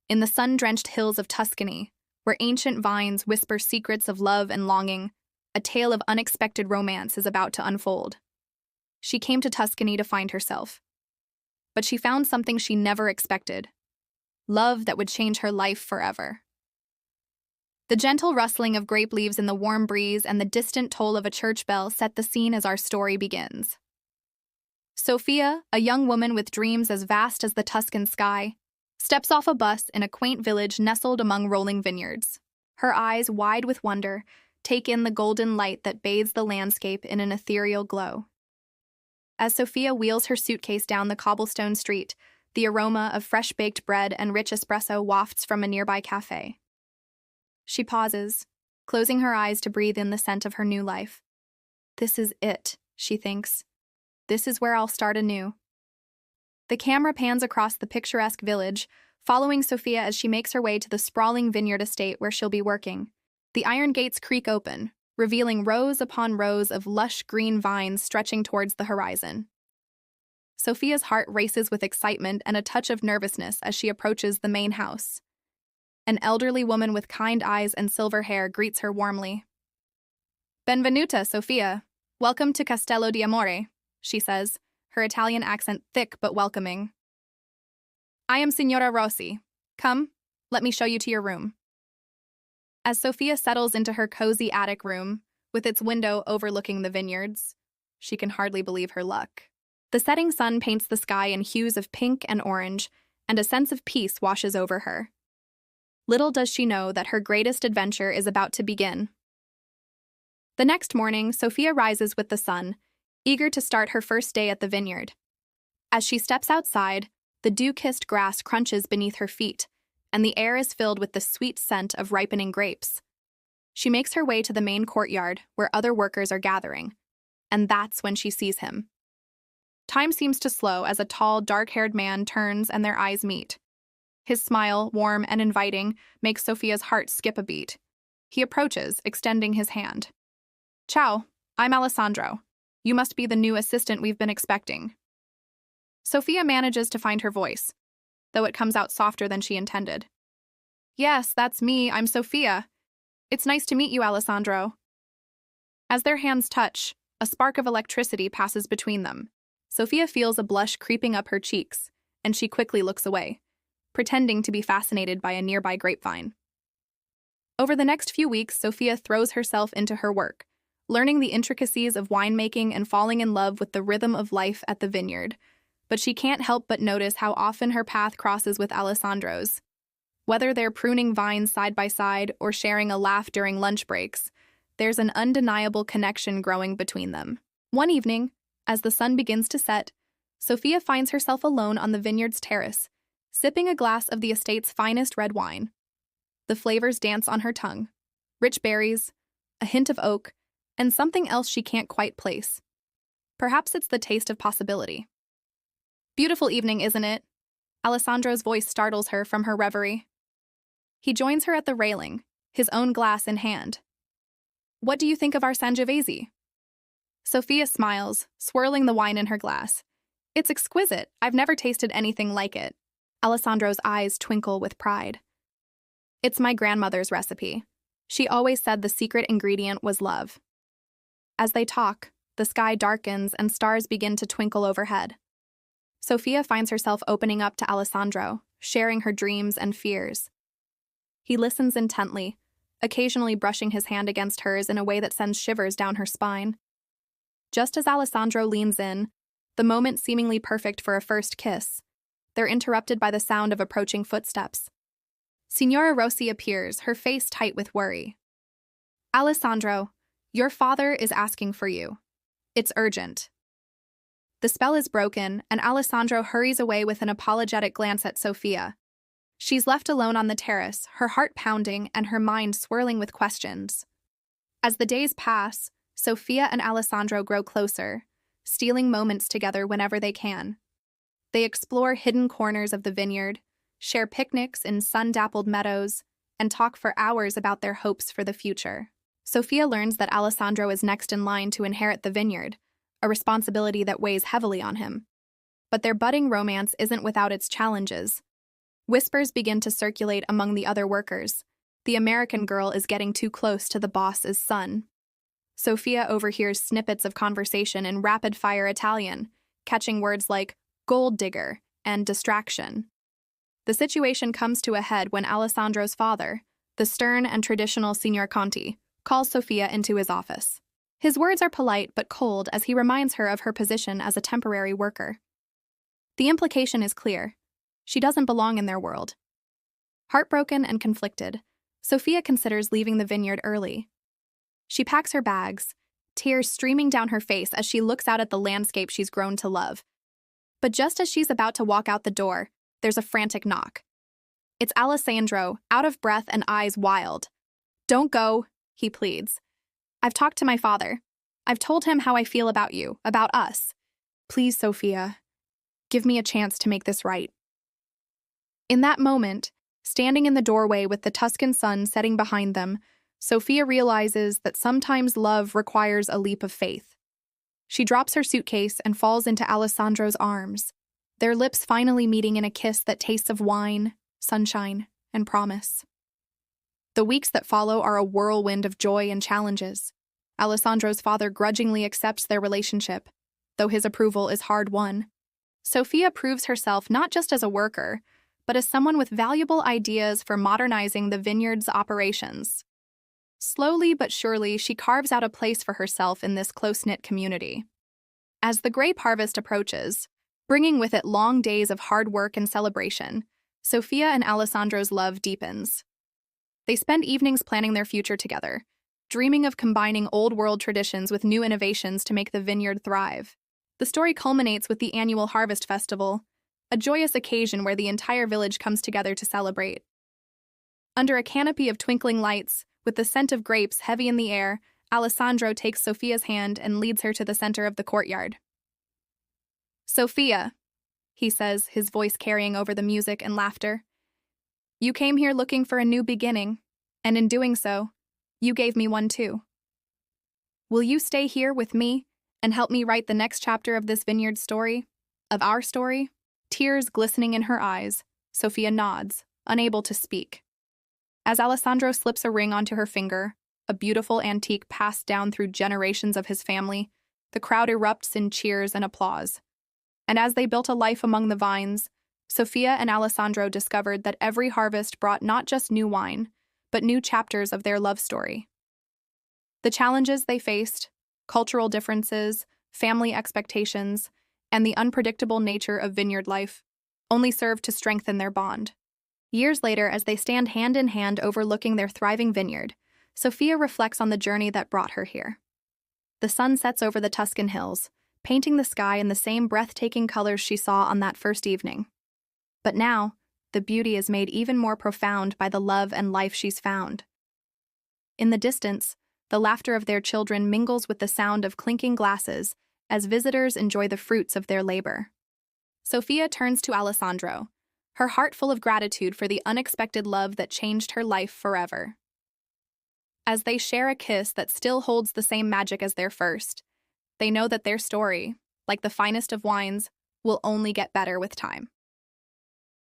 in the sun-drenched hills of Tuscany, where ancient vines whisper secrets of love and longing, a tale of unexpected romance is about to unfold. She came to Tuscany to find herself. But she found something she never expected: love that would change her life forever. The gentle rustling of grape leaves in the warm breeze and the distant toll of a church bell set the scene as our story begins. Sophia, a young woman with dreams as vast as the Tuscan sky, steps off a bus in a quaint village nestled among rolling vineyards. Her eyes, wide with wonder, take in the golden light that bathes the landscape in an ethereal glow. As Sophia wheels her suitcase down the cobblestone street, the aroma of fresh-baked bread and rich espresso wafts from a nearby cafe. She pauses, closing her eyes to breathe in the scent of her new life. This is it, she thinks. This is where I'll start anew. The camera pans across the picturesque village, following Sophia as she makes her way to the sprawling vineyard estate where she'll be working. The iron gates creak open, revealing rows upon rows of lush green vines stretching towards the horizon. Sophia's heart races with excitement and a touch of nervousness as she approaches the main house. An elderly woman with kind eyes and silver hair greets her warmly. "Benvenuta, Sophia. Welcome to Castello di Amore," she says, her Italian accent thick but welcoming. "I am Signora Rossi. Come, let me show you to your room." As Sophia settles into her cozy attic room, with its window overlooking the vineyards, she can hardly believe her luck. The setting sun paints the sky in hues of pink and orange, and a sense of peace washes over her. Little does she know that her greatest adventure is about to begin. The next morning, Sophia rises with the sun, eager to start her first day at the vineyard. As she steps outside, the dew-kissed grass crunches beneath her feet, and the air is filled with the sweet scent of ripening grapes. She makes her way to the main courtyard, where other workers are gathering, and that's when she sees him. Time seems to slow as a tall, dark-haired man turns and their eyes meet. His smile, warm and inviting, makes Sophia's heart skip a beat. He approaches, extending his hand. "Ciao, I'm Alessandro. You must be the new assistant we've been expecting." Sophia manages to find her voice, though it comes out softer than she intended. "Yes, that's me, I'm Sophia. It's nice to meet you, Alessandro." As their hands touch, a spark of electricity passes between them. Sophia feels a blush creeping up her cheeks, and she quickly looks away, pretending to be fascinated by a nearby grapevine. Over the next few weeks, Sophia throws herself into her work, learning the intricacies of winemaking and falling in love with the rhythm of life at the vineyard. But she can't help but notice how often her path crosses with Alessandro's. Whether they're pruning vines side by side or sharing a laugh during lunch breaks, there's an undeniable connection growing between them. One evening, as the sun begins to set, Sophia finds herself alone on the vineyard's terrace, sipping a glass of the estate's finest red wine. The flavors dance on her tongue: rich berries, a hint of oak, and something else she can't quite place. Perhaps it's the taste of possibility. "Beautiful evening, isn't it?" Alessandro's voice startles her from her reverie. He joins her at the railing, his own glass in hand. "What do you think of our Sangiovese?" Sophia smiles, swirling the wine in her glass. "It's exquisite. I've never tasted anything like it." Alessandro's eyes twinkle with pride. "It's my grandmother's recipe. She always said the secret ingredient was love." As they talk, the sky darkens and stars begin to twinkle overhead. Sophia finds herself opening up to Alessandro, sharing her dreams and fears. He listens intently, occasionally brushing his hand against hers in a way that sends shivers down her spine. Just as Alessandro leans in, the moment seemingly perfect for a first kiss, they're interrupted by the sound of approaching footsteps. Signora Rossi appears, her face tight with worry. "Alessandro, your father is asking for you. It's urgent." The spell is broken, and Alessandro hurries away with an apologetic glance at Sophia. She's left alone on the terrace, her heart pounding and her mind swirling with questions. As the days pass, Sophia and Alessandro grow closer, stealing moments together whenever they can. They explore hidden corners of the vineyard, share picnics in sun-dappled meadows, and talk for hours about their hopes for the future. Sophia learns that Alessandro is next in line to inherit the vineyard, a responsibility that weighs heavily on him. But their budding romance isn't without its challenges. Whispers begin to circulate among the other workers. The American girl is getting too close to the boss's son. Sophia overhears snippets of conversation in rapid-fire Italian, catching words like gold digger and distraction. The situation comes to a head when Alessandro's father, the stern and traditional Signor Conti, calls Sophia into his office. His words are polite but cold as he reminds her of her position as a temporary worker. The implication is clear. She doesn't belong in their world. Heartbroken and conflicted, Sophia considers leaving the vineyard early. She packs her bags, tears streaming down her face as she looks out at the landscape she's grown to love. But just as she's about to walk out the door, there's a frantic knock. It's Alessandro, out of breath and eyes wild. "Don't go," he pleads. "I've talked to my father. I've told him how I feel about you, about us. Please, Sophia, give me a chance to make this right." In that moment, standing in the doorway with the Tuscan sun setting behind them, Sophia realizes that sometimes love requires a leap of faith. She drops her suitcase and falls into Alessandro's arms, their lips finally meeting in a kiss that tastes of wine, sunshine, and promise. The weeks that follow are a whirlwind of joy and challenges. Alessandro's father grudgingly accepts their relationship, though his approval is hard-won. Sophia proves herself not just as a worker, but as someone with valuable ideas for modernizing the vineyard's operations. Slowly but surely, she carves out a place for herself in this close-knit community. As the grape harvest approaches, bringing with it long days of hard work and celebration, Sophia and Alessandro's love deepens. They spend evenings planning their future together, dreaming of combining old-world traditions with new innovations to make the vineyard thrive. The story culminates with the annual Harvest Festival, a joyous occasion where the entire village comes together to celebrate. Under a canopy of twinkling lights, with the scent of grapes heavy in the air, Alessandro takes Sophia's hand and leads her to the center of the courtyard. "Sophia," he says, his voice carrying over the music and laughter, "you came here looking for a new beginning, and in doing so, you gave me one too. Will you stay here with me and help me write the next chapter of this vineyard story, of our story?" Tears glistening in her eyes, Sophia nods, unable to speak. As Alessandro slips a ring onto her finger, a beautiful antique passed down through generations of his family, the crowd erupts in cheers and applause. And as they built a life among the vines, Sophia and Alessandro discovered that every harvest brought not just new wine, but new chapters of their love story. The challenges they faced, cultural differences, family expectations, and the unpredictable nature of vineyard life only served to strengthen their bond. Years later, as they stand hand in hand overlooking their thriving vineyard, Sophia reflects on the journey that brought her here. The sun sets over the Tuscan hills, painting the sky in the same breathtaking colors she saw on that first evening. But now, the beauty is made even more profound by the love and life she's found. In the distance, the laughter of their children mingles with the sound of clinking glasses as visitors enjoy the fruits of their labor. Sophia turns to Alessandro, her heart full of gratitude for the unexpected love that changed her life forever. As they share a kiss that still holds the same magic as their first, they know that their story, like the finest of wines, will only get better with time.